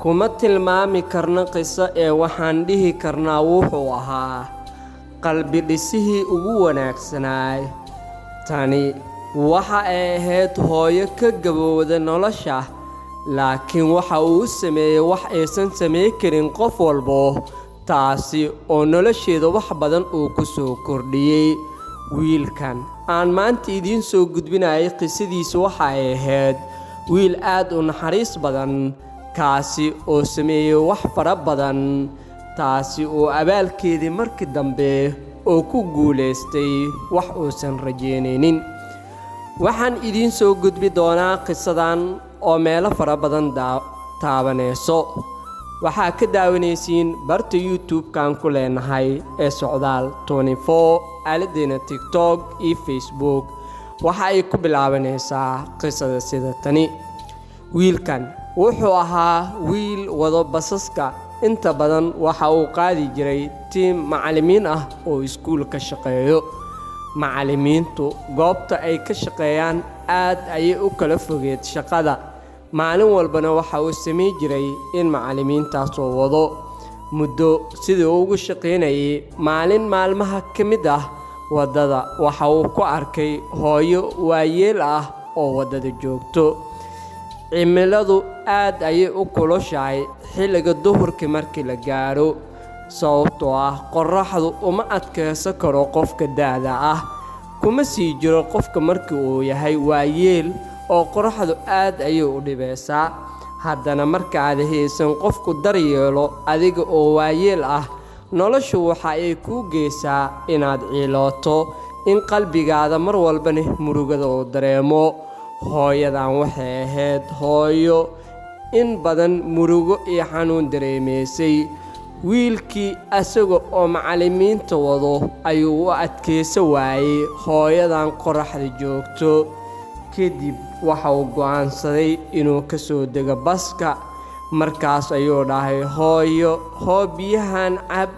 kuma tilmaami karna qiso ee waxaan dhihi karnaa wuxuu ahaa qalbi dhisihii ugu wanaagsanaa. Tani waxa ay ahayd hooyo ka gabowda nolosha, laakiin waxa uu sameeyay wax aysan sameyn karin qof walba, taasi oo nolosheeda wax badan uu ku soo kordhiyay. Wiilkan aan maanta idiin soo gudbinayay qisadiisa waxa ay ahayd wiil aad u naxariis badan, kaasi oo sameeyay wax fara badan, taasi oo abaalkeedii markii dambe oo ku guuleystay wax uusan rajeynaynin. Waxaan idiin soo gudbi doonaa qisadan oo meelo fara badan taabanayso. waxaa ka daawanaysiin barta YouTube-kan ku leenahay ee Socdaal 24, aaladdeena TikTok iyo Facebook. waxa ay ku bilaabanaysaa qisada sida tani. wiilkan wuxuu ahaa wiil wado basaska, inta badan waxa uu qaadi jiray tiim macallimiin ah oo iskuul ka shaqeeyo. macallimiintu goobta ay ka shaqeeyaan aad ayay u kala fogeed shaqada. maalin walbana waxa uu sameey jiray in macallimiintaas oo wado muddo sidii ugu shaqeynayay. maalin maalmaha ka mid ah wadada waxa uu ku arkay hooyo waayeel ah oo wadada joogto. cimiladu aad ayay u kulushahay xilliga duhurkii markii la gaaro, sababtoo ah qorraxdu uma adkaysan karo qofka da'da ah, kuma sii jiro qofka markii uu yahay waayeel oo qorraxdu aad ayay u dhibaysaa. haddana marka aad haysan qofku daryeelo adiga oo waayeel ah, noloshu waxa ay kuu geysaa inaad ciilooto, in qalbigaada mar walbana murugada uu dareemo. hooyadan waxay ahayd hooyo in badan murugo iyo xanuun dareemaysay. wiilkii asaga oo macallimiinta wado ayuu u adkaysan waayay hooyadan qorraxda joogto. kadib waxa uu go'aansaday inuu ka soo dego baska. markaas ayuu dhahay, hooyo biyahan cab.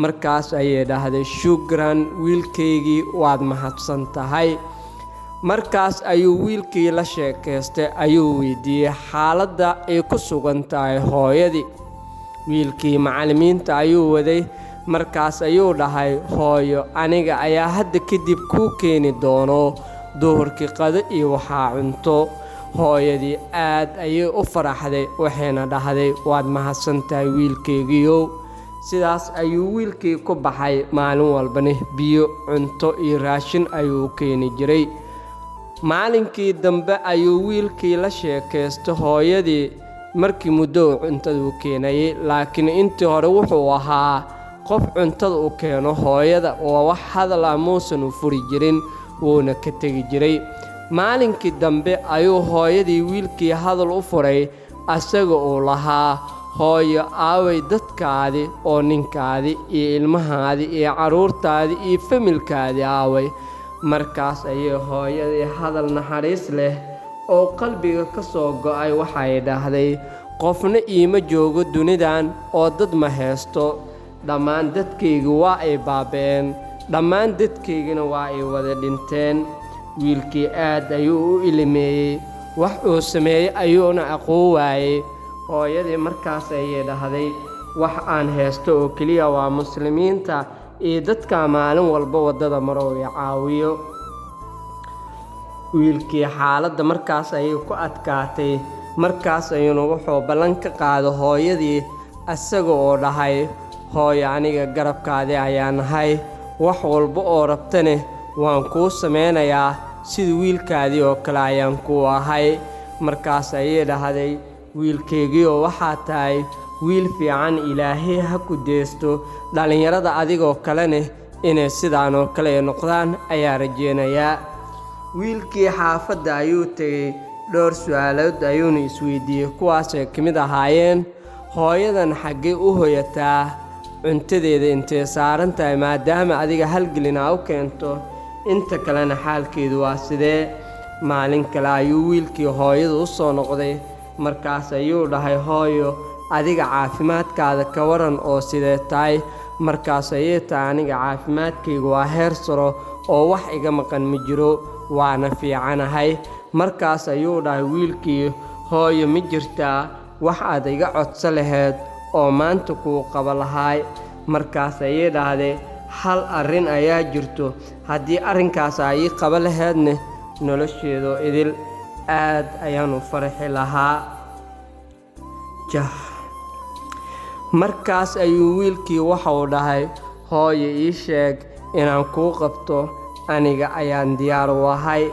markaas ayay dhahday, shukran wiilkaygii, waad mahadsan tahay. markaas ayuu wiilkii la sheekaystay, ayuu weydiiyey xaaladda ay ku sugan tahay hooyadii. wiilkii macallimiinta ayuu waday. markaas ayuu dhahay, hooyo aniga ayaa hadda kadib kuu keeni doono duhurkii qado iyo waxaa cunto. hooyadii aad ayay u faraxday, waxayna dhahday, waad mahadsan tahay wiilkaygiiow. sidaas ayuu wiilkii ku baxay. maalin walbana biyo, cunto iyo raashin ayuu u keeni jiray. maalinkii dambe ayuu wiilkii la sheekaystay hooyadii markii muddo uu cuntada u keenayay, laakiin intii hore wuxuu ahaa qof cuntada u keeno hooyada oo wax hadal ah muusan u furi jirin, wuuna ka tegi jiray. maalinkii dambe ayuu hooyadii wiilkii hadal u furay, asaga uu lahaa, hooyo aaway dadkaadii oo ninkaadii iyo ilmahaadii iyo carruurtaadii iyo familkaadii aaway. markaas ayay hooyadii hadal naxariis leh oo qalbiga ka soo go'ay waxay dhahday, qofna iima joogo dunidan oo dad ma haysto. dhammaan dadkaygu waa ay baaba'een, dhammaan dadkaygina waa ay wada dhinteen. wiilkii aad ayuu u ilimeeyey, wax uu sameeyey ayuuna aqoon waayey. hooyadii markaas ayay dhahday, wax aan haysto oo keliya waa muslimiinta iyo dadka maalin walba wadada maro iyo caawiyo. wiilkii xaaladda markaas ayay ku adkaatay. markaas ayuuna wuxuu ballan ka qaaday hooyadii, asaga oo dhahay, hooyo aniga garabkaadii ayaan nahay, wax walba oo rabtane waan kuu sameynayaa, sida wiilkaadii oo kale ayaan kuu ahay. markaas ayay dhahday, wiilkaygiioo waxaa tahay wiil fiican, ilaahay ha ku deesto. dhallinyarada adigoo kalene inay sidaan oo kale noqdaan ayaa rajeynayaa. wiilkii xaafadda ayuu tegey. dhowr su'aalood ayuuna isweydiiyey, kuwaasay ka mid ahaayeen, hooyadan xaggee u hoyataa? cuntadeeda intay saaran tahay maadaama adiga halgelin aa u keento? inta kalena xaalkeedu waa sidee? maalin kale ayuu wiilkii hooyada u soo noqday. markaas ayuu dhahay, hooyo adiga caafimaadkaada ka waran oo sidee tahay? markaas ayay tahay, aniga caafimaadkaygu waa heer saro oo wax iga maqan ma jiro, waana fiicanahay. markaas ayuu dhahay wiilkii, hooyo ma jirtaa wax aad iga codso lahayd oo maanta kuu qaba lahaay. Markaas ayay dhahday, hal arrin ayaa jirto, haddii arrinkaas ay ii qaba lahaydna nolosheedo idil aad ayaan u farxi lahaa. Markaas ayuu wiilkii waxau dhahay, hooyo ii sheeg inaan kuu qabto, aniga ayaan diyaar u ahay.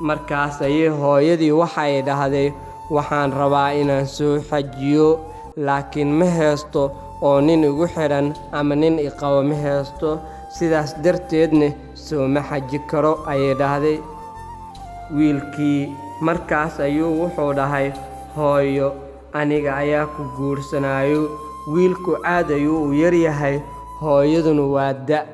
Markaas ayay hooyadii waxay dhahday, waxaan rabaa inaan soo xajiyo, laakiin ma haysto oo nin igu xidhan ama nin i qabo ma haysto, sidaas darteedna sooma xaji karo ayay dhahday. Wiilkii markaas ayuu wuxuu dhahay, hooyo aniga ayaa ku guursanayo. Wiilku aad ayuu u yaryahay, hooyaduna waa da'.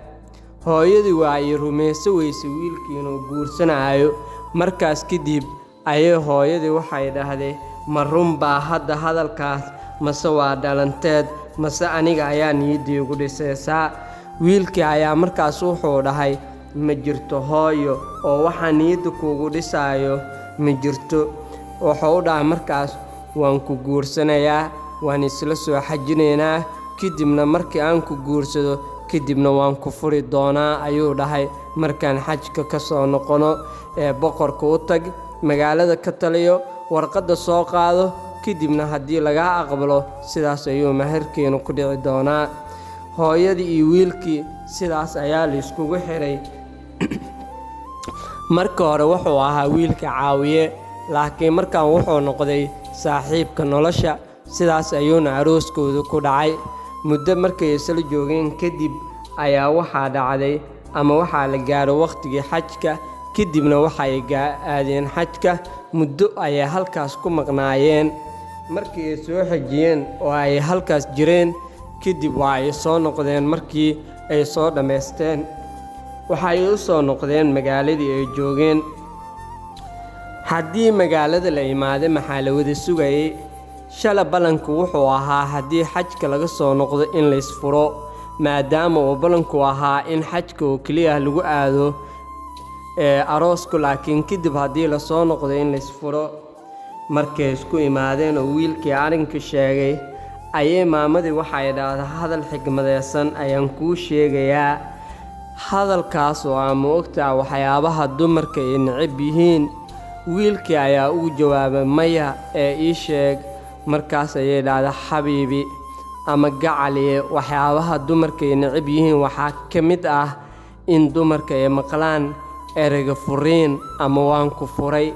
Hooyadii waa ay rumayso weysay wiilkii inuu guursanayo. Markaas kadib ayay hooyadii waxay dhahday, ma run baa hadda hadalkaas, mase waa dhalanteed, mase aniga ayaa niyaddii ugu dhisaysaa? Wiilkii ayaa markaas wuxuu dhahay, ma jirto hooyo, oo waxaa niyadda kuugu dhisaayo ma jirto. Wuxuu dhahay markaas, waan ku guursanayaa, waan isla soo xajinaynaa, kadibna markii aan ku guursado kadibna waan ku furi doonaa ayuu dhahay. Markaan xajka ka soo noqono ee boqorka u tag, magaalada ka taliyo, warqadda soo qaado, kadibna haddii lagaa aqbalo sidaas ayuu maharkeenu ku dhici doonaa. Hooyadii iyo wiilkii sidaas ayaa la iskugu xiray. Marka hore wuxuu ahaa wiilka caawiye, laakiin markaan wuxuu noqday saaxiibka nolosha. Sidaas ayuuna arooskooda ku dhacay. Muddo markay isla joogeen kadib ayaa waxaa dhacday ama waxaa la gaaray waqtigii xajka, kadibna waxay aadeen xajka. Muddo ayay halkaas ku maqnaayeen. Markii ay soo xajiyeen oo ay halkaas jireen kadib waa ay soo noqdeen. Markii ay soo dhammaysteen waxay u soo noqdeen magaaladii ay joogeen. Haddii magaalada la imaaday maxaa la wada sugayay? Shala ballanku wuxuu ahaa haddii xajka laga soo noqdo in la isfuro, maadaama uu ballanku ahaa in xajka oo keliya lagu aado aroosku, laakiin kadib haddii la soo noqdo in la isfuro. Markay isku imaadeen oo wiilkii arrinka sheegay ayay maamadii waxay dhahday, hadal xigmadeysan ayaan kuu sheegayaa. Hadalkaas oo aan ma ogtaa waxyaabaha dumarka ay necab yihiin. Wiilkii ayaa ugu jawaabay, maya ee ii sheeg. Markaas ayay dhahday, xabiibi ama gacaliye, waxyaabaha dumarka ay necab yihiin waxaa ka mid ah in dumarka ay maqlaan ereyga furiin ama waan ku furay.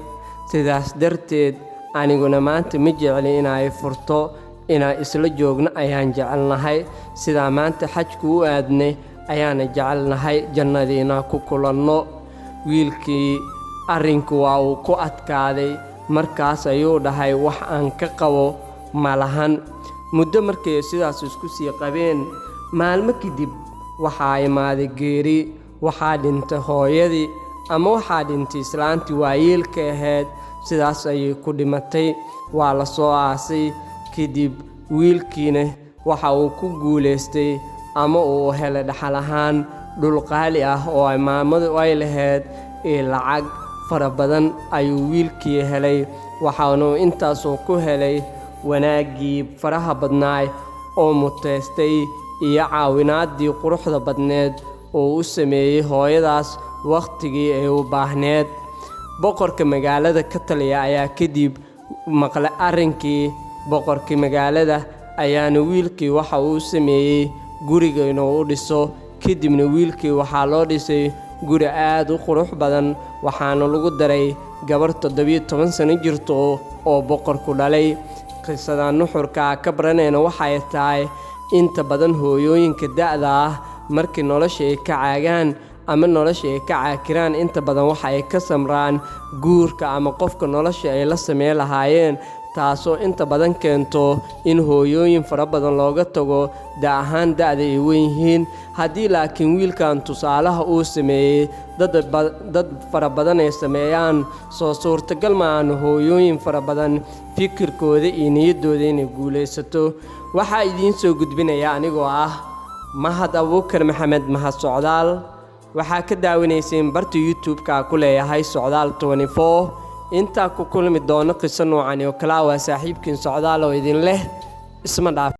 Sidaas darteed aniguna maanta ma jecli inay furto, inaan isla joogno ayaan jecelnahay. sidaa maanta xajku u aadnay ayaana jecelnahay jannadiina ku kulanno. Wiilkii arrinku waa uu ku adkaaday. Markaas ayuu dhahay, wax aan ka qabo ma lahan. Muddo markay sidaas isku sii qabeen, maalmo kadib waxaa imaaday geeri. Waxaa dhintay hooyadii ama waxaa dhintay islaantii waayeelka ahayd. Sidaas ayay ku dhimatay. Waa la soo aasay. Kadib wiilkiina waxa uu ku guulaystay ama uu helay dhaxal ahaan dhul qaali ah oo ay maamadu ay lahayd lacag fara badan ayuu wiilkii helay. waxaanu intaasoo ku helay wanaaggii faraha badnaay oo muteystay iyo caawinaadii quruxda badneed oo u sameeyey hooyadaas waqtigii ay u baahneed. boqorka magaalada ka taliya ayaa kadib maqlay arrinkii. boqorkii magaalada ayaana wiilkii waxa uu sameeyey guriga inuu u dhiso. kadibna wiilkii waxaa loo dhisay guri aad u qurux badan, waxaana lagu daray gabar 17 sano jirto oo boqorku dhalay. qisada nuxurka ka baranayna waxay tahay inta badan hooyooyinka da'da ah markii nolosha ay ka caagaan ama nolosha ay ka caakiraan, inta badan waxa ay ka samraan guurka ama qofka nolosha ay la sameey lahaayeen, taasoo inta badan keento in hooyooyin fara badan looga tago ahaan da'da ay weyn yihiin. haddii laakiin wiilkan tusaalaha uu sameeyey dad fara badan ay sameeyaan, soo suurtagal maahan hooyooyin fara badan fikirkooda iyo niyaddooda inay guulaysato. waxaa idiin soo gudbinaya anigoo ah Mahad Abuukar Maxamed Mahad Socdaal. waxaa ka daawanayseen barta YouTube-ka ku leeyahay Socdaal 24. intaa ku kulmi doono qiso noocan oo kala waa saaxiibkiin socdaal oo idin leh isma dhaaf